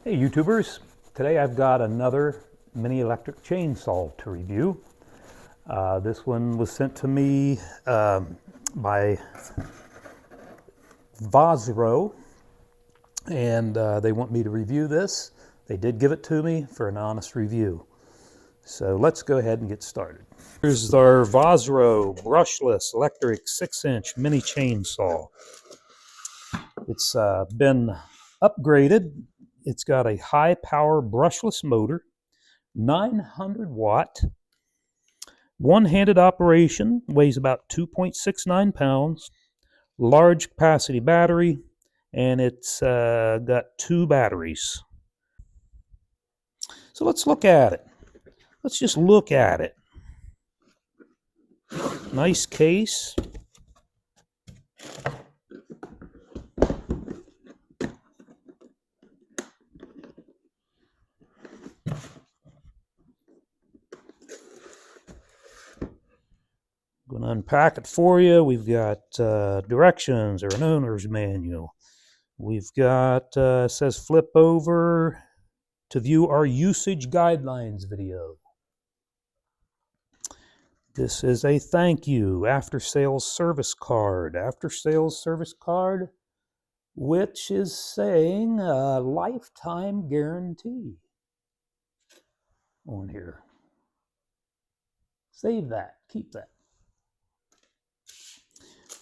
Hey YouTubers, today I've got another mini electric chainsaw to review. This one was sent to me by Vozro, and they want me to review this. They did give it to me for an honest review. So let's go ahead and get started. Here's our Vozro brushless electric 6-inch mini chainsaw. It's been upgraded. It's got a high power brushless motor, 900 watt, one-handed operation, weighs about 2.69 pounds, large capacity battery, and it's got 2 batteries. So let's look at it. Let's just look at it. Nice case. I'm going to unpack it for you. We've got directions or an owner's manual. We've got, says flip over to view our usage guidelines video. This is a thank you after sales service card. After sales service card, which is saying a lifetime guarantee on here. Save that, keep that.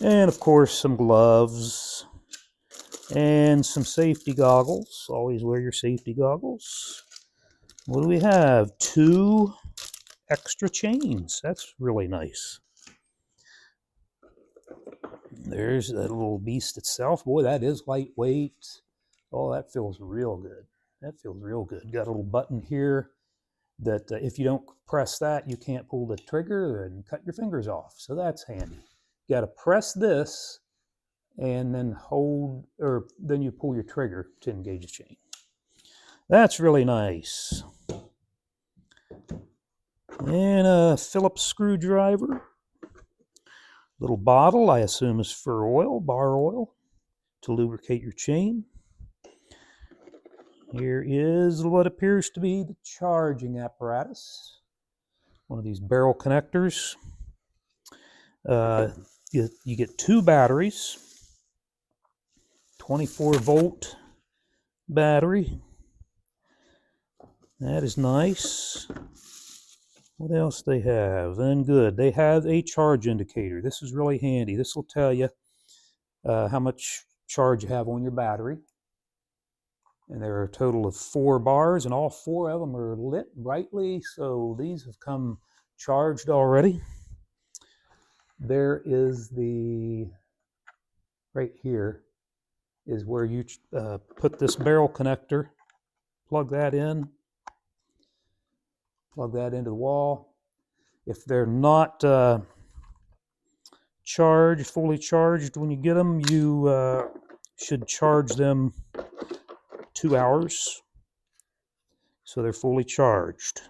And of course, some gloves and some safety goggles. Always wear your safety goggles. What do we have? 2 extra chains. That's really nice. There's that little beast itself. Boy, that is lightweight. Oh, that feels real good. That feels real good. Got a little button here that if you don't press that, you can't pull the trigger and cut your fingers off. So that's handy. You got to press this and then hold, or then you pull your trigger to engage the chain. That's really nice. And a Phillips screwdriver. Little bottle, I assume is for oil, bar oil, to lubricate your chain. Here is what appears to be the charging apparatus. One of these barrel connectors. You get 2 batteries. 24-volt battery. That is nice. What else they have? And good. They have a charge indicator. This is really handy. This will tell you how much charge you have on your battery. And there are a total of 4 bars, and all 4 of them are lit brightly, so these have come charged already. There is right here is where you put this barrel connector, plug that into the wall. If they're not fully charged when you get them, you should charge them 2 hours so they're fully charged.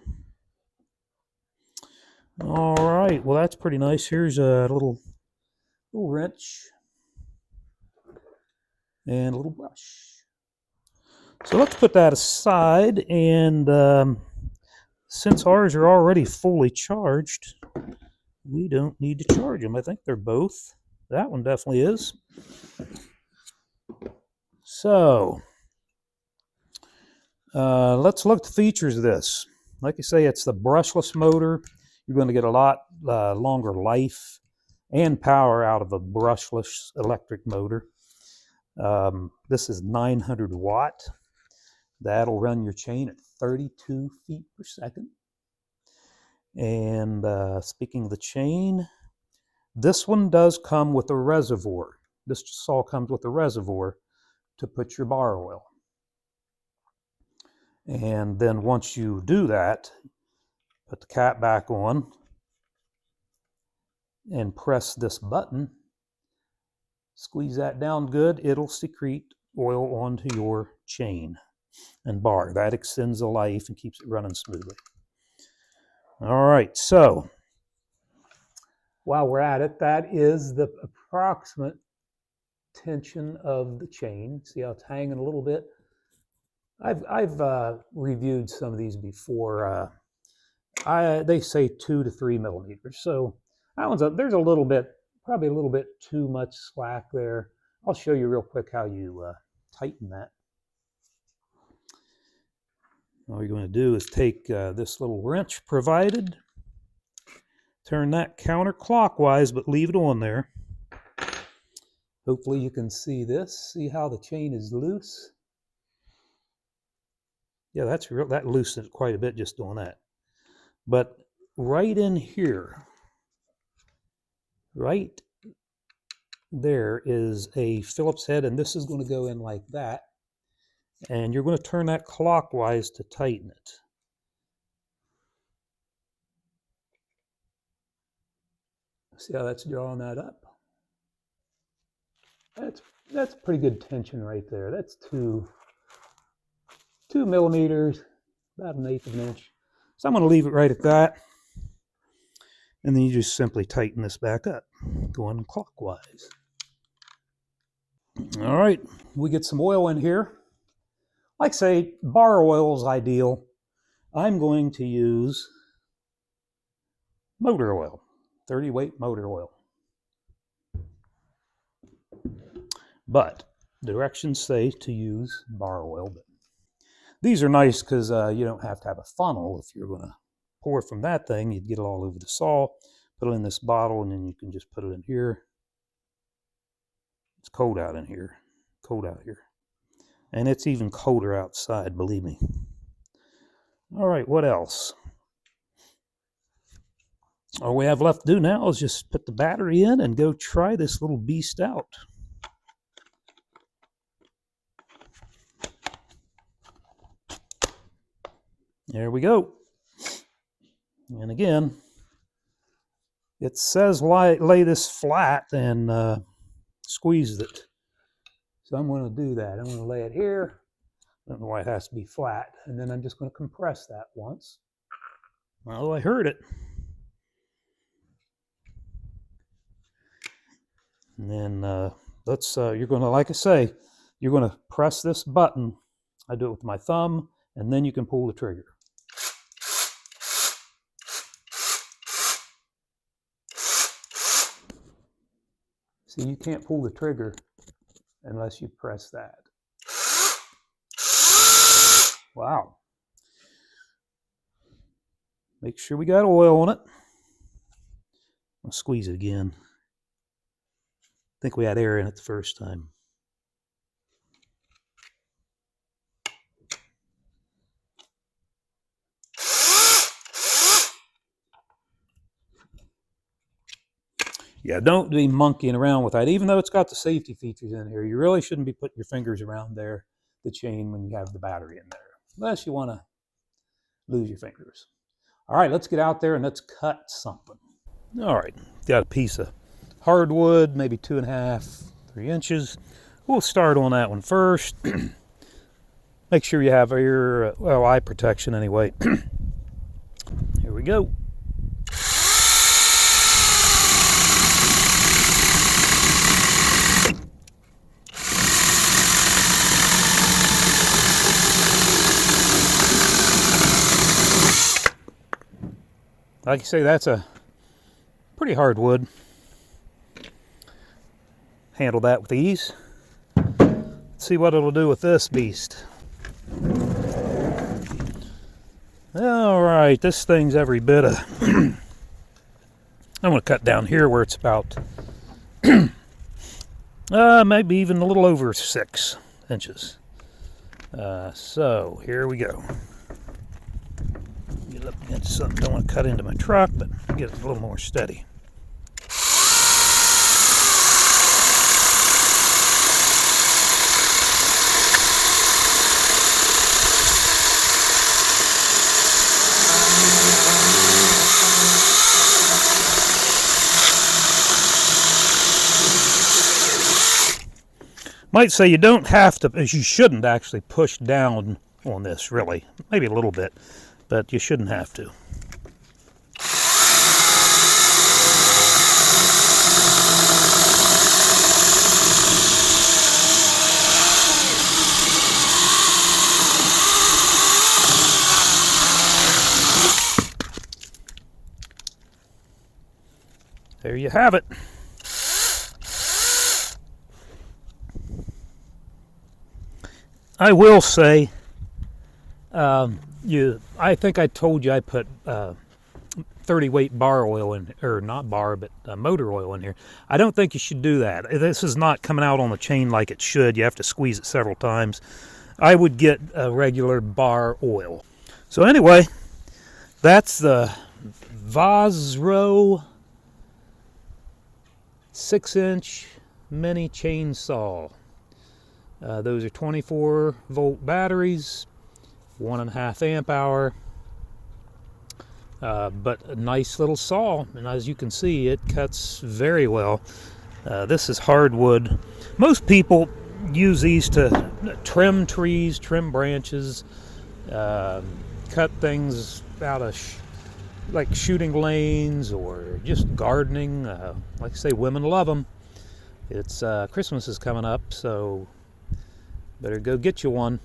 All right, well, that's pretty nice. Here's a little wrench and a little brush. So let's put that aside, and since ours are already fully charged, we don't need to charge them. I think they're both. That one definitely is. So let's look at the features of this. Like I say, it's the brushless motor. You're going to get a lot longer life and power out of a brushless electric motor. This is 900 watt. That'll run your chain at 32 feet per second. And speaking of the chain, this one does come with a reservoir. This saw comes with a reservoir to put your bar oil. And then once you do that, put the cap back on and press this button. Squeeze that down good. It'll secrete oil onto your chain and bar. That extends the life and keeps it running smoothly. All right, so while we're at it, that is the approximate tension of the chain. See how it's hanging a little bit? I've reviewed some of these before. They say 2 to 3 millimeters. So that one's there's a little bit, probably a little bit too much slack there. I'll show you real quick how you tighten that. All you're going to do is take this little wrench provided, turn that counterclockwise, but leave it on there. Hopefully you can see this. See how the chain is loose? Yeah, that loosens it quite a bit just doing that. But right in here, right there is a Phillips head, and this is going to go in like that. And you're going to turn that clockwise to tighten it. See how that's drawing that up? That's pretty good tension right there. That's 2 millimeters, about 1/8 of an inch. So I'm going to leave it right at that. And then you just simply tighten this back up, going clockwise. All right, we get some oil in here. Like I say, bar oil is ideal. I'm going to use motor oil, 30-weight motor oil. But directions say to use bar oil. But these are nice because you don't have to have a funnel. If you're going to pour from that thing, you'd get it all over the saw, put it in this bottle, and then you can just put it in here. It's cold out in here, cold out here. And it's even colder outside, believe me. All right, what else? All we have left to do now is just put the battery in and go try this little beast out. There we go. And again, it says lay this flat and squeeze it. So I'm going to do that. I'm going to lay it here. I don't know why it has to be flat. And then I'm just going to compress that once. Oh, I heard it. And then you're going to, like I say, you're going to press this button. I do it with my thumb, and then you can pull the trigger. See, you can't pull the trigger unless you press that. Wow. Make sure we got oil on it. I'll squeeze it again. I think we had air in it the first time. Yeah, don't be monkeying around with that. Even though it's got the safety features in here, you really shouldn't be putting your fingers around there, the chain, when you have the battery in there, unless you want to lose your fingers. All right, let's get out there and let's cut something. All right, got a piece of hardwood, maybe 2.5, 3 inches. We'll start on that one first. Make sure you have your eye protection anyway. Here we go. Like you say, that's a pretty hard wood. Handle that with ease. Let's see what it'll do with this beast. All right, this thing's every bit of... I'm going to cut down here where it's about maybe even a little over 6 inches. So here we go. Get up against something. Don't want to cut into my truck, but get it a little more steady. Might say you don't have to, you shouldn't actually push down on this, really. Maybe a little bit, but you shouldn't have to. you have it. I will say, I think I told you I put 30 weight bar oil in, or not bar, but motor oil in here. I don't think you should do that. This is not coming out on the chain like it should. You have to squeeze it several times. I would get a regular bar oil. So anyway, that's the Vozro 6-inch mini chainsaw. Those are 24-volt batteries, 1.5 amp hour, but a nice little saw, and as you can see, it cuts very well. This is hardwood. Most people use these to trim trees, trim branches, cut things out of like shooting lanes or just gardening. Like I say, women love them. It's Christmas is coming up, so better go get you one.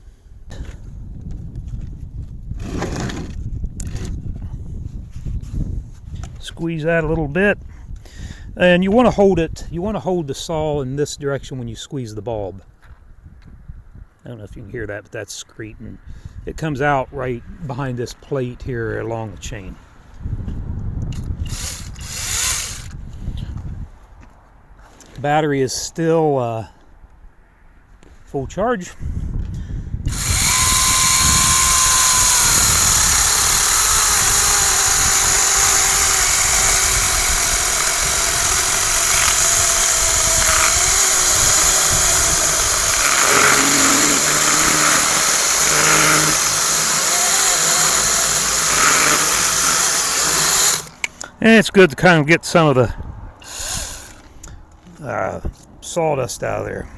Squeeze that a little bit, and you want to hold it. You want to hold the saw in this direction when you squeeze the bulb. I don't know if you can hear that, but that's screeching. It comes out right behind this plate here along the chain. Battery is still full charge. And it's good to kind of get some of the sawdust out of there.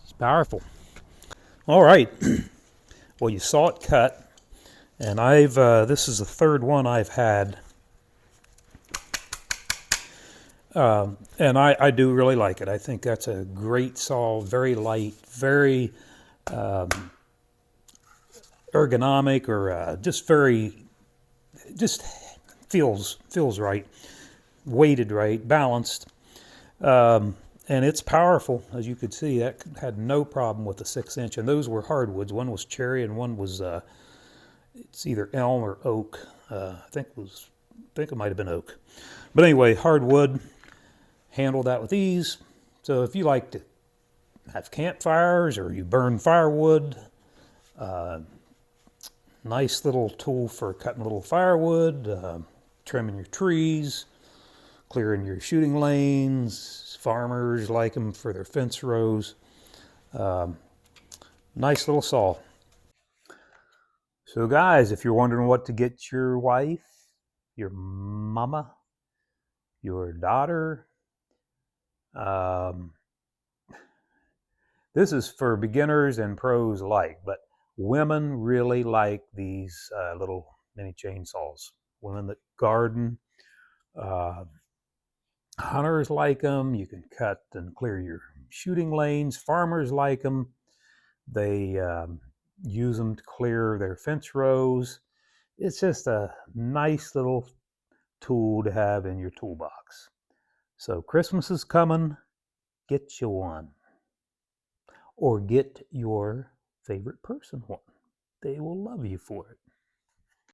It's powerful. All right. Well, you saw it cut. And this is the third one I've had. And I do really like it. I think that's a great saw, very light, very ergonomic, or just feels right, weighted right, balanced. And it's powerful, as you could see. That had no problem with the 6-inch, and those were hardwoods. One was cherry, and one was it's either elm or oak. I think it might have been oak. But anyway, hardwood. Handled that with ease. So if you like to have campfires or you burn firewood, nice little tool for cutting little firewood, trimming your trees, clearing your shooting lanes. Farmers like them for their fence rows. Nice little saw. So guys, if you're wondering what to get your wife, your mama, your daughter, this is for beginners and pros alike, but women really like these little mini chainsaws. Women that garden, hunters like them. You can cut and clear your shooting lanes. Farmers like them. They use them to clear their fence rows. It's just a nice little tool to have in your toolbox. So Christmas is coming. Get you one. Or get your favorite person one. They will love you for it.